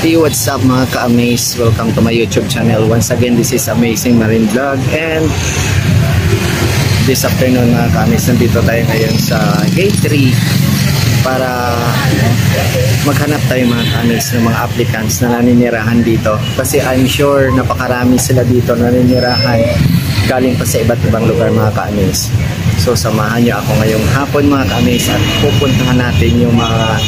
Hey, what's up mga ka-amaze? Welcome to my YouTube channel. Once again, this is Amazing Marine Vlog. And this afternoon mga ka-amaze, nandito tayo ngayon sa Gate 3 para maghanap tayo mga ka-amaze ng mga applicants na naninirahan dito. Kasi I'm sure napakarami sila dito naninirahan galing pa sa iba't ibang lugar mga ka-amaze. So samahan nyo ako ngayong hapon mga ka-amaze at pupuntahan natin yung mga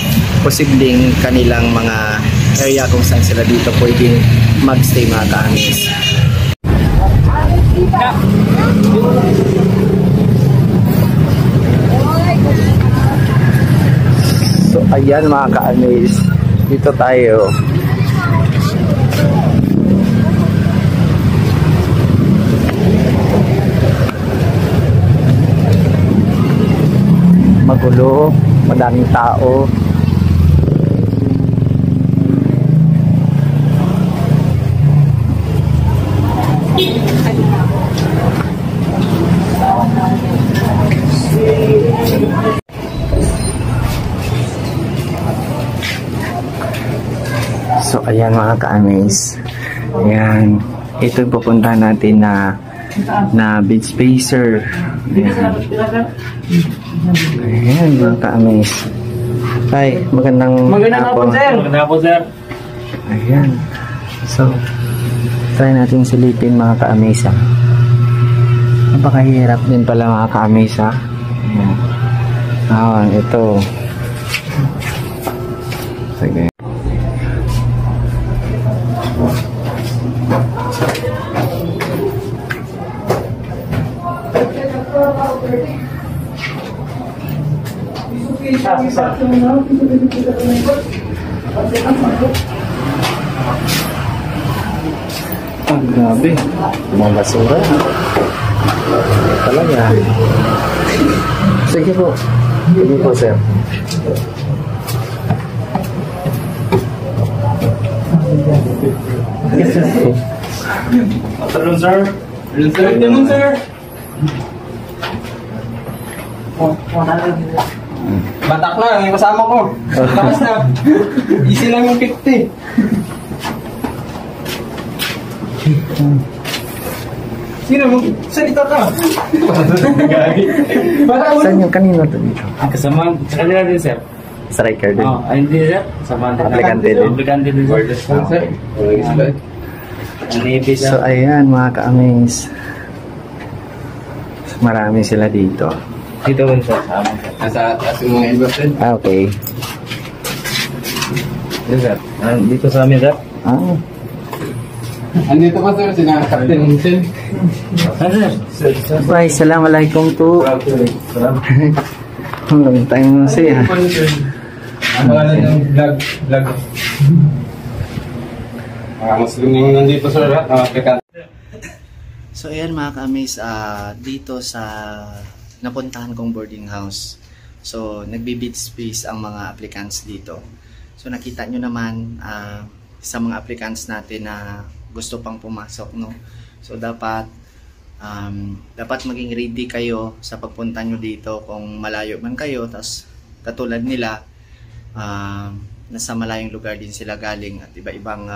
posibleng kanilang mga area kung saan sila dito pwedeng magstay mga ka-amaze. So ayan mga ka-amaze, dito tayo. Magulo, madaming tao. So ayan mga ka-amaze, ayan, ito yung pupuntahan natin na beach spacer. Ayan mga ka-amaze. Hi, magandang hapon sir. Magandang hapon sir. Ayan, so try natin silipin mga ka-amaze. Napakahirap din pala mga ka-amaze. Ayan, ito. Sige. Ang grabe, mga basura talaga. Sige po, sige po sir. Afternoon sir. Afternoon sir. Batak na, yung kasama ko. Lakas na. Easy lang yung 50. Sino mo? Salita ka. Saan yung kanina to dito? Kasama, sa kanila din sir. Striker din. Ay hindi sir. Kasama din. Aplikante din. Aplikante din sir. So ayan mga ka-amaze, marami sila dito. Dito rin sir. Nasa taas yung mga iba sir. Okay. Yes sir. Dito sa amin sir. Andito pa sir, sinakapten ng sir. Sir. Bye, assalamualaikum po. Long time no see ha. Ang pangalan ng vlog. Mga Muslim yung nandito sir, So ayan mga ka-amaze, dito sa napuntahan kong boarding house. So nagbi-beach space ang mga applicants dito. So nakita nyo naman sa mga applicants natin na gusto pang pumasok, no? So dapat maging ready kayo sa pagpunta nyo dito kung malayo man kayo. Tas katulad nila, nasa malayong lugar din sila galing at iba-ibang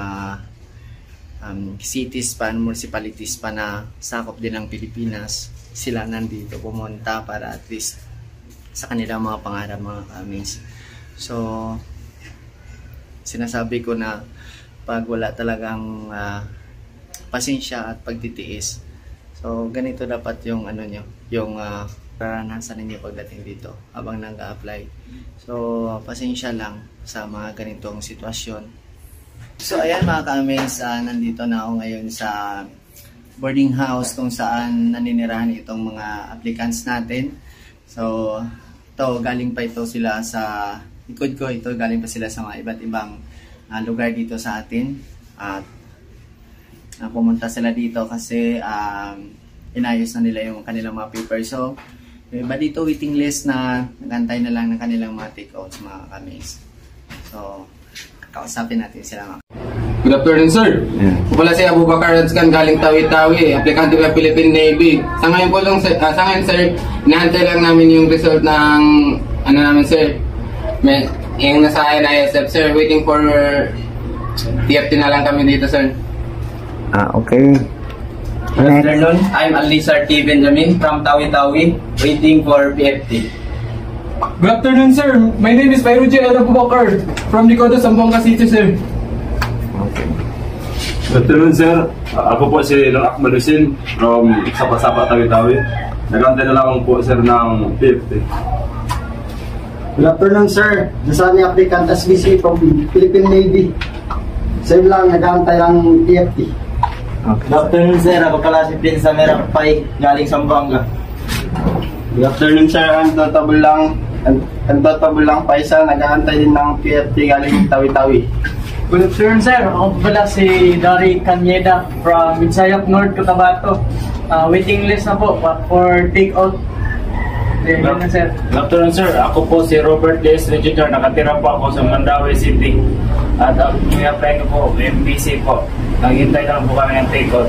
cities pa, municipalities pa na sakop din ng Pilipinas. Sila nandito pumunta para at least sa kanilang mga pangarap mga ka-amaze. So sinasabi ko na pag wala talagang pasensya at pagtitiis, so ganito dapat yung ano nyo, yung karanasan ninyo pagdating dito habang nag-a-apply. So pasensya lang sa mga ganitong sitwasyon. So ayan mga ka-amaze, nandito na ako ngayon sa boarding house kung saan naninirahan itong mga applicants natin. So ito, galing pa ito sila sa likod ko, ito galing pa sila sa mga iba't ibang lugar dito sa atin. At pumunta sila dito kasi inayos na nila yung kanilang mga papers. So may iba dito waiting list na nagantay na lang ng kanilang mga take-outs mga ka-amaze. So kausapin natin sila mga. Good afternoon sir. Pala si Abubakar Radskan galing Tawi-Tawi, aplikante ng Philippine Navy. Sa ngayon po lang sa ngayon sir, inaantay lang namin yung result ng ano namin sir. Yung nasa ISF sir, waiting for TFT na lang kami dito, sir. Okay. Good afternoon. I'm Alisar T. Benjamin from Tawi-Tawi, waiting for PFT. Good afternoon, sir. My name is Bayruji El Abubakar from Nicodo, Zamboanga City, sir. Okay. Good afternoon, sir. Ako po si Long Akmal Husin from Sapa-Sapa, Tawi-Tawi. Nag-antay na lang po, sir, ng 50. Good afternoon, sir. Dasani applicant SBC from Philippine Navy. Same lang, nag-aantay ng PFT. Good afternoon, sir. Ako pala si Prince Merakpay, galing Zamboanga. Good afternoon, sir. Ang Dotable lang Paisa, nag-aantay din ng PFT galing Tawi-Tawi. Good afternoon, sir. Ako pala si Dari Canyeda from Midsayap North, Cotabato. Waiting list na po for take-out. Yun na, sir. Good afternoon, sir. Ako po si Robert Des Regitor. Nakatira po ako sa Mandaue City. At ang apply ko po, MBC po. Naghintay lang po kami ng take-out.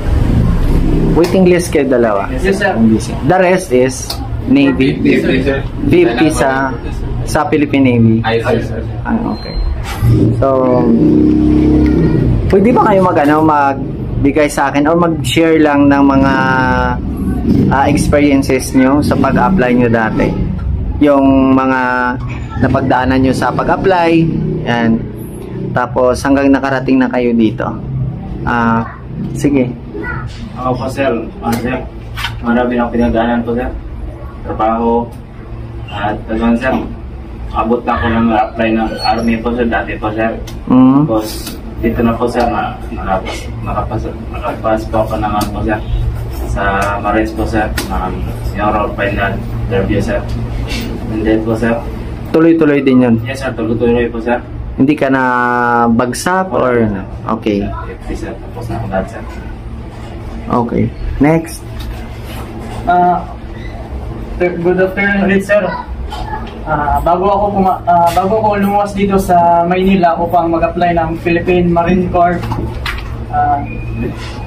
Waiting list kayo dalawa. Yes, sir. The rest is Navy. 50, sir. 50 sa Philippine Navy. Ay, sir. Okay. So, pwede ba kayo magbigay sa akin or mag-share lang ng mga experiences nyo sa pag-apply nyo dati? Yung mga napagdaanan nyo sa pag-apply, yan. Tapos hanggang nakarating na kayo dito. Sige. Ako po, sir. Sir, marami na pinagdaanan po, sir. Trabaho. At talagang, sir, abot na ako ng apply ng army po, sir. Dati po, sir. Tapos, dito na po, sir, nakapas po ako naman po, sir. Sa Marines po, sir. Senior final interview, sir. And then po, sir. Tuloy-tuloy din yun. Yes, sir. Tuloy-tuloy po, sir. Hindi ka na bagsak or okay. Sir, tapos na ako lahat, sir. Okay. Next. Good afternoon ulit, sir. Bago ako lumuwas dito sa Maynila upang mag-apply ng Philippine Marine Corps,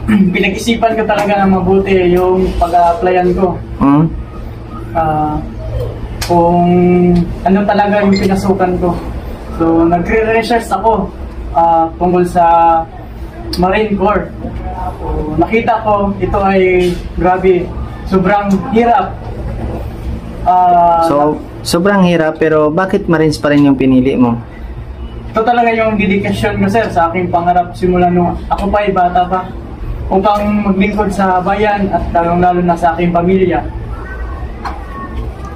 pinag-isipan ko talaga ng mabuti yung pag-applyan ko. Kung ano talaga yung pinasukan ko. So, nagre-research ako tungkol sa Marine Corps. So, nakita ko, ito ay grabe, sobrang hirap. So, sobrang hirap, pero bakit Marines pa rin yung pinili mo? Ito talaga yung dedication ko, sir, sa aking pangarap simula nung ako pa ay bata pa, upang maglingkod sa bayan at lalong-lalo na sa aking pamilya.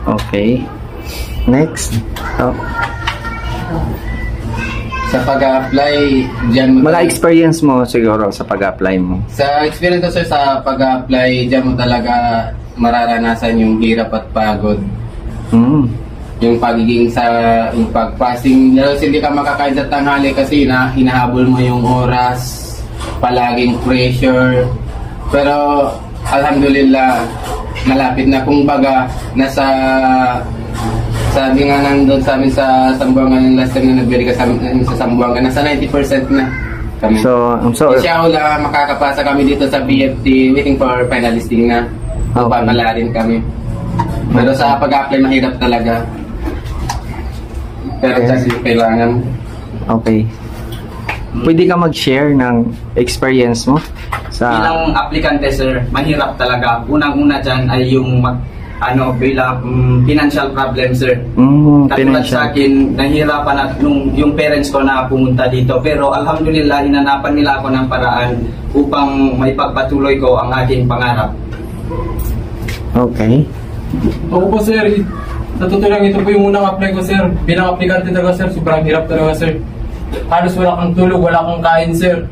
Okay. Next. Sa pag-apply, dyan mo Mga experience mo siguro sa pag-apply mo. Sa experience ko, sir, sa pag-apply, dyan mo talaga mararanasan yung hirap at pagod. Yung pagiging yung pag-fasting, hindi ka makakain sa tanghali kasi hinahabol mo yung oras, palaging pressure. Pero alhamdulillah, malapit na. Kung baga, sabi nga nandun sa amin sa Zamboanga, last time na nagbili ka sa amin sa Zamboanga, nasa 90% na kami. So, Inshallah, makakapasa kami dito sa BFT, waiting for finalisting na. Papala rin kami. Pero sa pag-apply, mahirap talaga. Pero kasi kailangan. Okay. Pwede ka mag-share ng experience mo sa Bilang aplikante, sir, mahirap talaga. Unang-una dyan ay yung bilang financial problem, sir. Katulad sa akin, nahihirapan at yung parents ko na pumunta dito. Pero alhamdulillah, hinanapan nila ako ng paraan upang maipagpatuloy ko ang aking pangarap. Okay. Ako po, sir. Sa totoo lang, ito po yung unang apply ko, sir. Bilang aplikante talaga, sir, sobrang hirap talaga, sir. Halos wala kang tulog, wala kang kain, sir.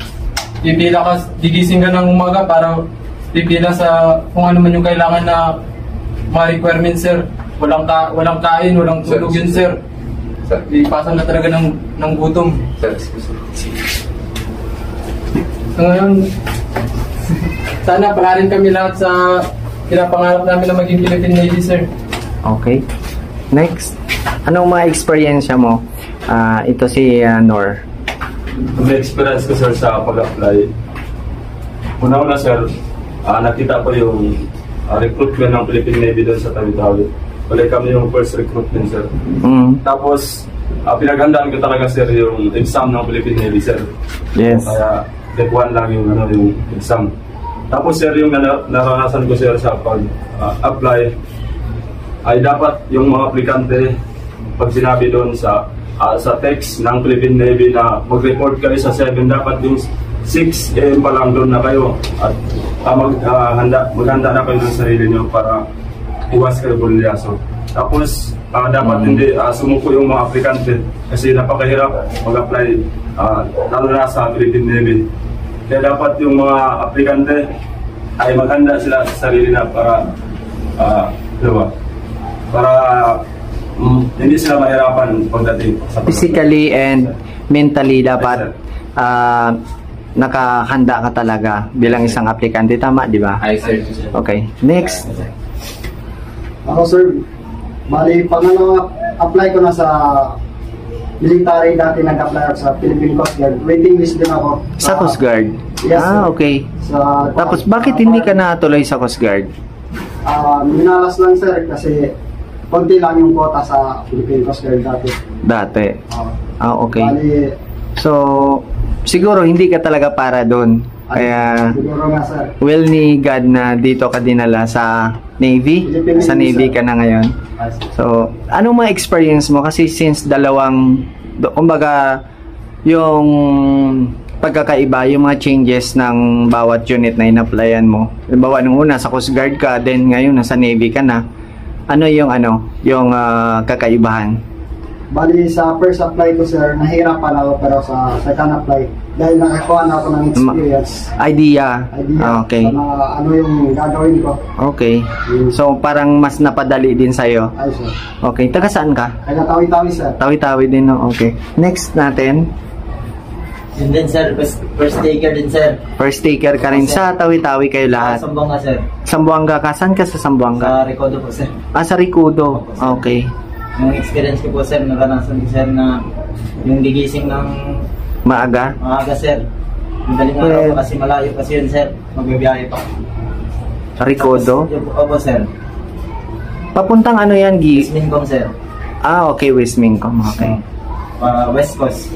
Gigising ka ng umaga para pipila sa kung ano man yung kailangan na mga requirements, sir. Walang kain, walang tulog yun, sir. Ipasan na talaga ng gutom. So ngayon, sana pangarin kami lahat sa pinapangarap namin na maging Philippine Navy, sir. Okay. Next. Anong mga experience mo? Ito si Nor. May experience ko, sir, sa pag-apply. Una-una, sir, nakita ko yung recruitment ng Philippine Navy doon sa Tawi-Tawi. Wala kami yung first recruitment, sir. Tapos, pinaghandaan ko talaga sir yung exam ng Philippine Navy sir. Yes. Kaya step 1 lang yung yung exam. Tapos sir, yung naranasan ko sir sa pag-apply ay dapat yung mga aplikante pag sinabi doon sa text ng Philippine Navy na mag-report kayo sa 7, dapat yung 6 AM pa lang doon na kayo at maghanda na kayo ng sarili nyo para iwas kayo bulyaso. Tapos dapat hindi sumuko yung mga aplikante kasi napakahirap mag-apply lalo na sa Philippine Navy. Kaya dapat yung mga aplikante ay maghanda sila sa sarili na para hindi sila mahirapan pagdating sa physically and mentally dapat nakahanda ka talaga bilang isang aplikante, tama di ba? Ay, sir. Okay, next. Ako sir, bali apply ko na sa military, dati nag-apply ako sa Philippine Coast Guard. Waiting list din ako. Sa Coast Guard? Yes, sir. Okay. Tapos bakit hindi ka natuloy sa Coast Guard? Minalas lang sir kasi konti lang yung quota sa Philippine Coast Guard dati. Okay. Bali, so, siguro hindi ka talaga para doon. Kaya, siguro nga sir. well ni God na dito ka dinala sa Navy. Sa Navy ka na ngayon. So, anong mga experience mo? Kasi since kumbaga, yung pagkakaiba, yung mga changes ng bawat unit na in-applyan mo. Halimbawa, nung una sa Coast Guard ka, then ngayon nasa Navy ka na. Ano yung kakaibahan? Bali, sa first apply ko sir, nahirapan ako, pero sa second apply, dahil nakakuha na ako ng experience. Idea. Okay. Ano yung gagawin ko. Okay. So, parang mas napadali din sa'yo. Ay sir. Okay. Taga saan ka? Taga Tawi-Tawi sir. Tawi-Tawi din, no? Okay. Next natin. Yun din sir, first taker din sir. First taker ka rin. Sa Tawi-Tawi kayo lahat? Sambuanga sir. Sambuanga ka? Saan ka sa Sambuanga? Sa Recodo po sir. Sa Recodo. Okay. Yung experience ko po sir, naranasan ko sir na yung gigising ng Maaga sir. Madaling araw pa kasi malayo kasi yun sir. Magbibiyahe pa. Recodo? Opo sir. Papuntang ano yan, West Mincom sir. Okay, West Mincom. Okay. West Coast.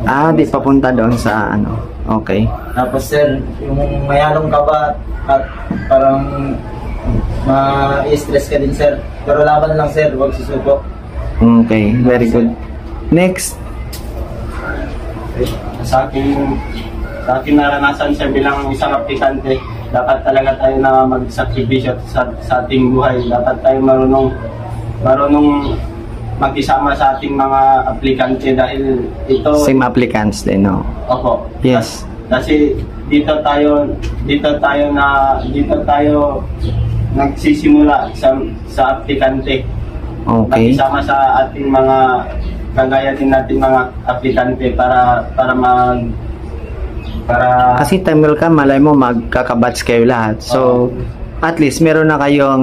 Di papunta doon sa ano. Okay. Tapos sir, yung mayalong ka ba at parang ma-stress ka din sir. Pero laban lang sir, huwag susuko. Okay, very good. Next. Sa akin naranasan siya bilang isang aplikante, dapat talaga tayo na magsakripisyo sa ating buhay. Dapat tayo marunong magkisama sa ating mga aplikante dahil ito... Same applicants din, no? Opo. Yes. Kasi dito tayo nagsisimula sa aplikante. Okay. Magkisama sa ating mga kagaya din natin mga aplikante para kasi Tamil ka, malay mo magkakabats kayo lahat. So, at least meron na kayong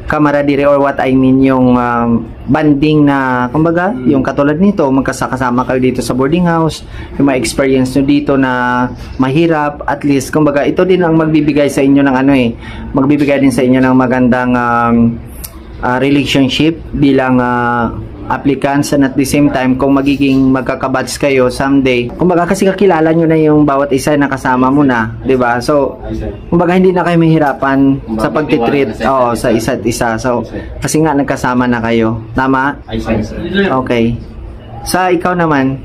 camaraderie or what I mean yung banding na kumbaga, yung katulad nito, magkasama kayo dito sa boarding house, yung mga experience nyo dito na mahirap, at least kumbaga, ito din ang magbibigay sa inyo ng magbibigay din sa inyo ng magandang relationship bilang applicants, and at the same time kung magiging magkakabats kayo someday, kumbaga kasi kakilala nyo na yung bawat isa na kasama mo na, di ba? So kumbaga hindi na kayo mahirapan sa pagtitreat sa isa't isa. So kasi nga nagkasama na kayo, tama? Okay. Sa ikaw naman,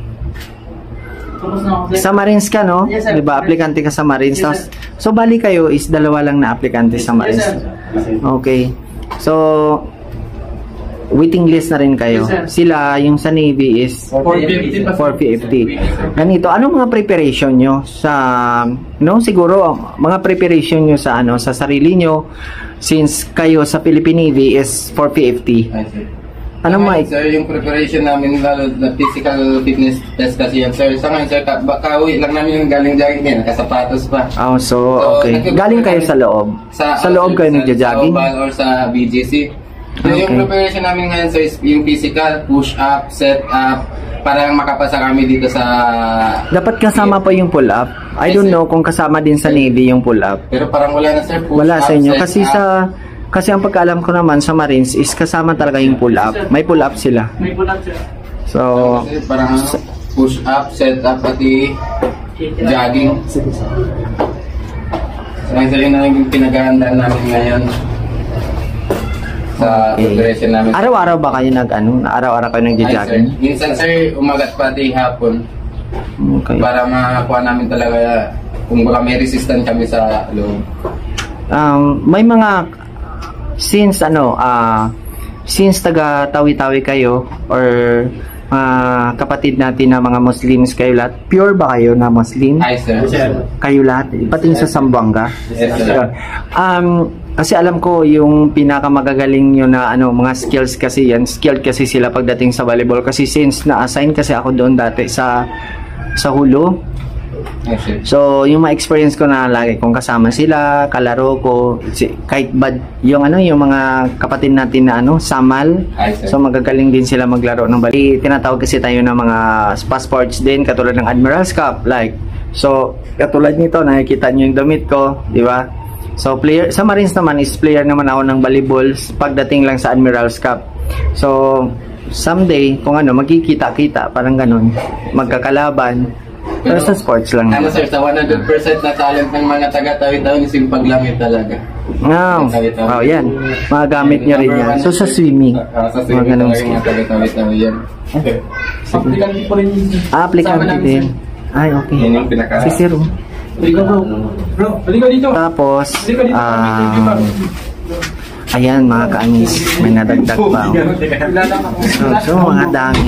sa Marines ka, no? Di ba? Aplikante ka sa Marines. So bali kayo is dalawa lang na aplikante sa Marines. Okay. So waiting list na rin kayo. Sila, yung sa Navy is 450. Ganito, anong mga preparation nyo sa, siguro, mga preparation nyo sa, sa sarili nyo, since kayo sa Philippine Navy is 450. Anong Sir, yung preparation namin, lalo na physical fitness test kasi yan, sir. Sa ngayon, sir, kauwi lang namin yung galing jogging yan, nakasapatos pa. Okay. Galing kayo sa loob? Sa loob kayo nagja-jogging? Sa Oval or sa BGC. Okay. Yung preparation namin ngayon sir is yung physical, push up, set up, para makapasa kami dito sa... Dapat kasama pa yung pull up. I don't know kung kasama din sa Navy yung pull up. Pero parang wala na sir, push wala up, sa inyo. Kasi ang pagkaalam ko naman sa Marines is kasama talaga yung pull up. May pull up sila. May pull up sir. So, Kasi parang push up, set up, pati jogging. So, isa rin na yung pinaghahandaan namin ngayon sa preparation namin. araw-araw ba kayo araw-araw kayo Ay, sir. nag-jogging? Minsan sir, umagat pati hapon Okay. para makakuha namin talaga kung baka may resistant kami sa loob. May mga since taga Tawi-Tawi kayo or kapatid natin na mga Muslims kayo lahat, pure ba kayo na Muslim? Ay, sir. Kayo lahat, pati sa Zamboanga. Yes, sir. Kasi alam ko yung pinakamagagaling nyo na mga skills kasi yan, skilled kasi sila pagdating sa volleyball kasi since na-assign kasi ako doon dati sa Hulo. Yes, sir. So, yung ma-experience ko na lagi kung kasama sila, kalaro ko, kahit bad, yung mga kapatid natin na Samal. Ay, sir. So, magagaling din sila maglaro ng bali. Tinatawag kasi tayo ng mga spa sports din, katulad ng Admiral's Cup. So, katulad nito, nakikita nyo yung damit ko, di ba? So, sa Marines naman is player naman ako ng volleyball pagdating lang sa Admiral's Cup. So, someday, kung magkikita-kita, parang ganun, magkakalaban. Pero sa sports lang. Sir, sa 100% na talent ng mga taga-Tawi-Tawi is yung paglamit talaga. Yan. Magagamit nyo rin yan. So, sa swimming. Sa swimming talaga yung mga taga-Tawi-Tawi yan. Aplikante po rin yun. Aplikante din. Ay, okay. Yan yung pinaka... Si Sir. Halika bro, halika dito. Tapos, Halika dito. ayan mga kaanis, may nadagdag pa. So mga dami.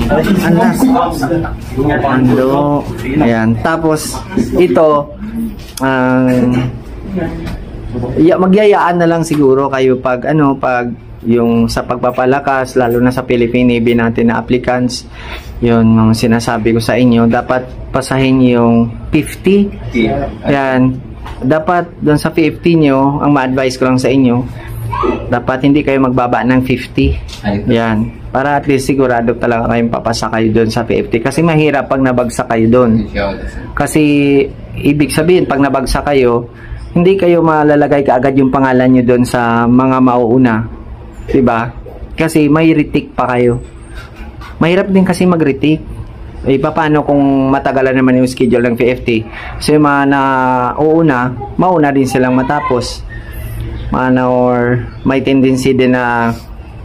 Ayan. Tapos, ito, magyayaan na lang siguro kayo pag yung sa pagpapalakas, lalo na sa Philippine Navy natin na applicants, yun yung sinasabi ko sa inyo, dapat pasahin yung 50. Ayan. Dapat doon sa 50 nyo, ang ma-advise ko lang sa inyo, dapat hindi kayo magbaba ng 50. Yan. Para at least sigurado talaga kayong papasa kayo doon sa 50. Kasi mahirap pag nabagsak kayo doon. Kasi ibig sabihin, pag nabagsak kayo, hindi kayo malalagay kaagad yung pangalan nyo doon sa mga mauuna. Diba? Kasi may retake pa kayo. Mahirap din kasi mag-retake. Paano kung matagalan naman yung schedule ng PFT? So yung mga nauuna, mauna din silang matapos. Or may tendency din na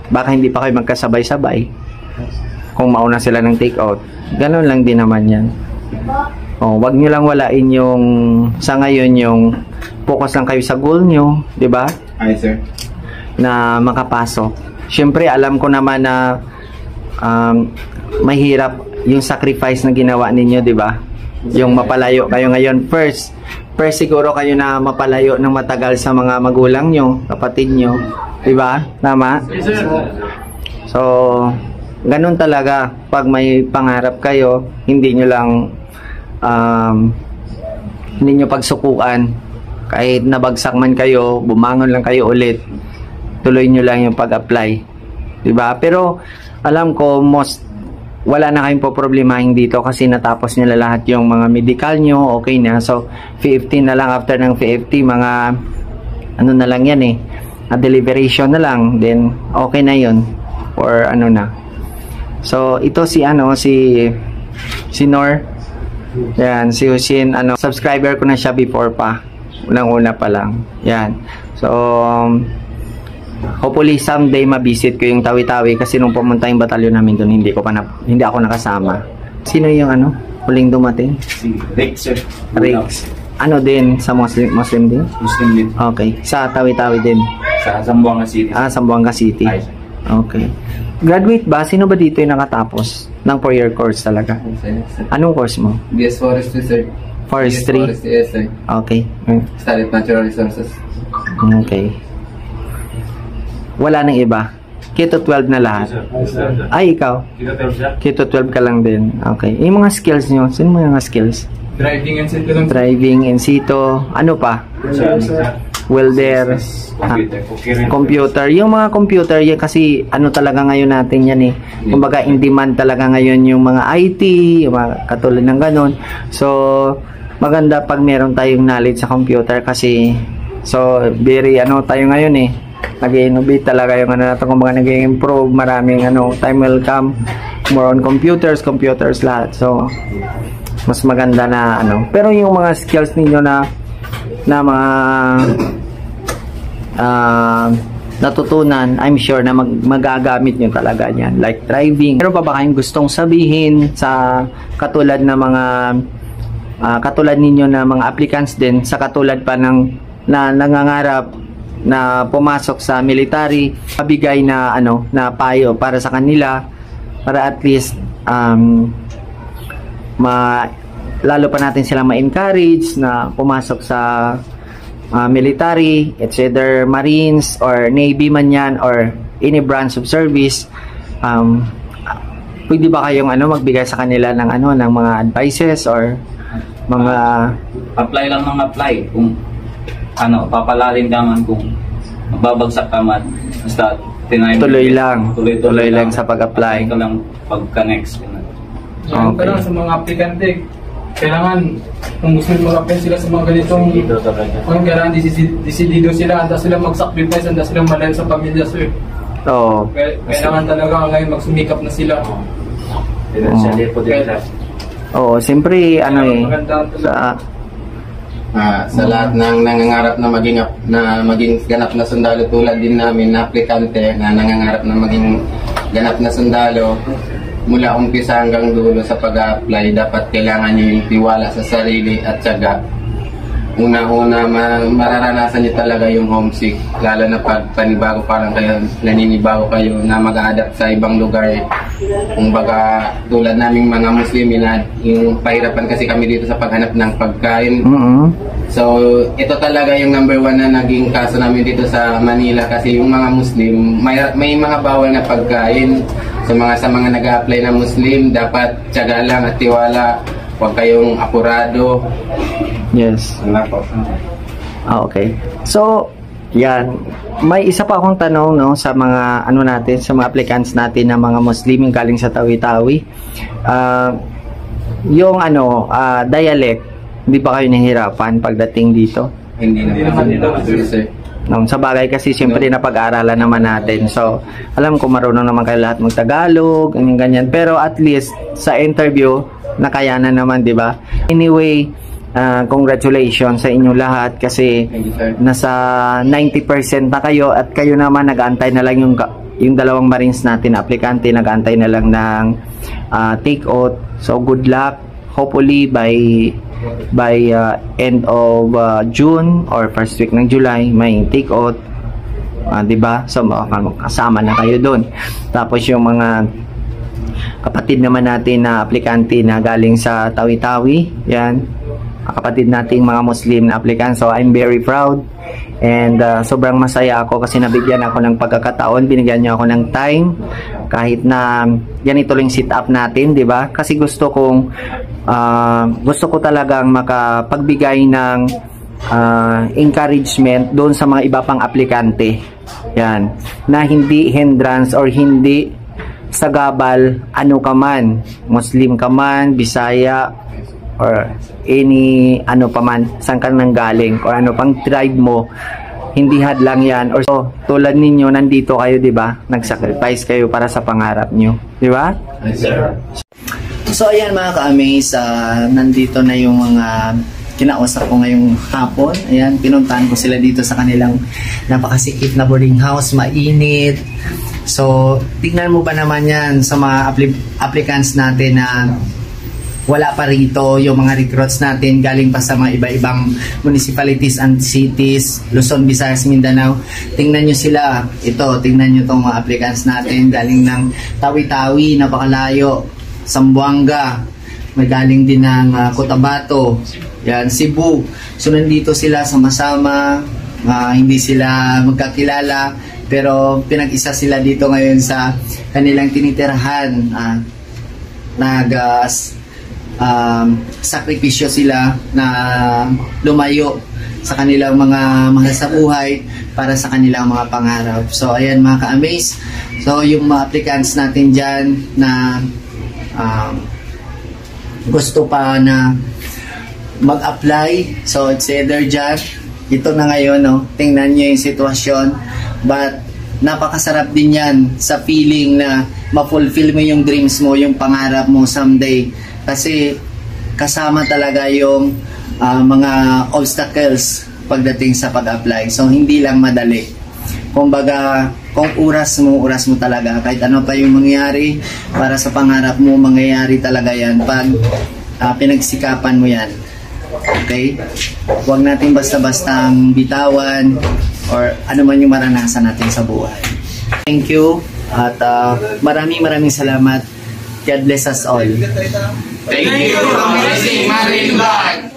baka hindi pa kayo magkasabay-sabay kung mauna sila ng take out. Ganon lang din naman yan. Wag nyo lang walain yung sa ngayon yung focus lang kayo sa goal nyo, di ba? Ay, sir. Na makapasok. Syempre alam ko naman na mahirap yung sacrifice na ginawa ninyo, di ba? Yung mapalayo kayo ngayon. First siguro kayo na mapalayo ng matagal sa mga magulang nyo, kapatid nyo, di ba? Tama? So, ganun talaga. Pag may pangarap kayo, hindi nyo lang hindi nyo pagsukuan. Kahit nabagsak man kayo, bumangon lang kayo ulit, tuloy nyo lang yung pag-apply, di ba? Pero alam ko wala na kayong problemahin dito kasi natapos nila lahat yung mga medical nyo, okay na. So 15 na lang, after ng 50 mga na lang yan deliberation na lang, then okay na yun, or na. So ito si Nor, yan, si Hussein, subscriber ko na siya before pa, unang-una pa lang, yan. So hopefully someday mabisit ko yung Tawi-Tawi kasi nung pumunta yung batalyon namin doon, hindi ako nakasama. Sino yung huling dumating? Si Rex, sir. Rex. Din sa Muslim din? Muslim din. Okay. Sa Tawi-Tawi din? Sa Zamboanga City. Zamboanga City. Ay, okay. Graduate ba? Sino ba dito yung nakatapos ng 4-year course talaga? Anong course mo? BS Forestry, sir. Forestry? Yes, sir. Okay. Studied Natural Resources. Okay. Wala nang iba. Keto 12 na lahat. Ay, ikaw? Keto 12 ka lang din. Okay. Yung mga skills nyo, sino mo yung mga skills? Driving and sito lang. Driving and sito. Ano pa? Welder. Computer. Yung mga computer, yan kasi talaga ngayon natin yan Kumbaga in demand talaga ngayon yung mga IT, yung mga katulad ng ganun. So, maganda pag meron tayong knowledge sa computer kasi very tayo ngayon nag-innovate talaga yung natin, kumbaga nag-improve, maraming time will come more on computers lahat. So mas maganda na ano. Pero yung mga skills ninyo na mga natutunan, I'm sure na magagamit nyo talaga yan, like driving. Pero pa ba kayong gustong sabihin sa katulad na mga katulad ninyo na mga applicants din, sa katulad pa ng na nangangarap na pumasok sa military, mabigay na ano na payo para sa kanila, para at least lalo pa natin silang ma-encourage na pumasok sa military, it's either Marines or Navy man yan or any branch of service. Pwede ba kayong magbigay sa kanila ng ng mga advices or mga apply lang ng apply kung papalarin ka man, kung mababagsak ka man, basta tuloy lang sa pag-apply ka lang pagka-next. Okay. Lang sa mga aplikante, kailangan kung gusto nyo mag-apply sila sa mga ganitong kailangan disidido sila, handa sila mag-sacrifice, handa sila malayan sa pamilya, sir. Kailangan talaga ngayon magsumikap na sila. Siyempre sa lahat ng nangangarap na maging ganap na sundalo, tulad din namin na aplikante na nangangarap na maging ganap na sundalo, mula umpisa hanggang dulo sa pag-apply, dapat kailangan nyo yung tiwala sa sarili at tiyaga. Una-una, mararanasan nyo talaga yung homesick, lalo na pag naninibago kayo na mag-a-adapt sa ibang lugar. Kung baga, tulad naming mga Muslimin, yung pahirapan kasi kami dito sa paghanap ng pagkain. So, ito talaga yung number 1 na naging kaso namin dito sa Manila, kasi yung mga Muslim, may mga bawal na pagkain. So, sa mga nag-a-apply na Muslim, dapat tiyaga lang at tiwala. Huwag kayong apurado. Yes. Okay. So, yan. May isa pa akong tanong sa mga natin, sa mga applicants natin na mga Muslim yung galing sa Tawi-Tawi. Yung dialect, hindi ba kayo nahihirapan pagdating dito? Hindi naman. Sa bagay kasi siyempre napag-aaralan naman natin. So, alam ko marunong naman kayo lahat mag-Tagalog, ganyan. Pero at least sa interview, nakayanan naman, di ba? Anyway, congratulations sa inyo lahat kasi nasa 90% na kayo at kayo naman nag-aantay na lang yung dalawang Marines natin, aplikante, nag-aantay na lang ng take oath. So, good luck. Hopefully by end of June or first week ng July may take oath, diba? So kasama na kayo doon. Tapos yung mga kapatid naman natin na aplikante na galing sa Tawi-Tawi, yan, kapatid nating mga Muslim na aplikant. So I'm very proud and sobrang masaya ako kasi nabigyan ako ng pagkakataon, binigyan niyo ako ng time kahit na ganito lang sit up natin, di ba? Kasi gusto ko talagang makapagbigay ng encouragement doon sa mga iba pang aplikante, yan, na hindi hindrance or hindi sagabal ka man, Muslim ka man, Bisaya or any pa man, saan ka nang galing or pang tribe mo, hindi hadlang yan. Or so, tulad ninyo, nandito kayo, di ba? Nag-sacrifice kayo para sa pangarap nyo, di ba? Yes, sir. So ayan mga ka-amaze, nandito na yung mga kinausap ko ngayong hapon. Ayan, pinuntahan ko sila dito sa kanilang napakasikip na boarding house, mainit. So, tingnan mo pa naman yan sa mga applicants natin na wala pa rito, yung mga recruits natin galing pa sa mga iba-ibang municipalities and cities, Luzon, Visayas, Mindanao. Tingnan nyo sila. Tingnan nyo itong mga applicants natin galing ng Tawi-Tawi, napakalayo, Zamboanga, may galing din ng Cotabato, yan, Cebu. So nandito sila sama-sama, hindi sila magkakilala, pero pinag-isa sila dito ngayon sa kanilang tinitirahan. Sakripisyo sila na lumayo sa kanilang mga mahal sa buhay para sa kanilang mga pangarap. So ayan mga ka-amaze, so yung mga applicants natin dyan na gusto pa na mag-apply, so it's either dyan, ito na ngayon, tingnan nyo yung sitwasyon, but napakasarap din yan sa feeling na ma-fulfill mo yung dreams mo, yung pangarap mo someday. Kasi kasama talaga yung mga obstacles pagdating sa pag-apply. So hindi lang madali. Kumbaga, kung oras mo talaga. Kahit ano pa yung mangyari para sa pangarap mo, mangyayari talaga yan pag pinagsikapan mo yan. Okay? Huwag natin basta-bastang bitawan or ano man yung maranasan natin sa buhay. Thank you at maraming salamat. God bless us all. Thank you for watching Marine Vlog.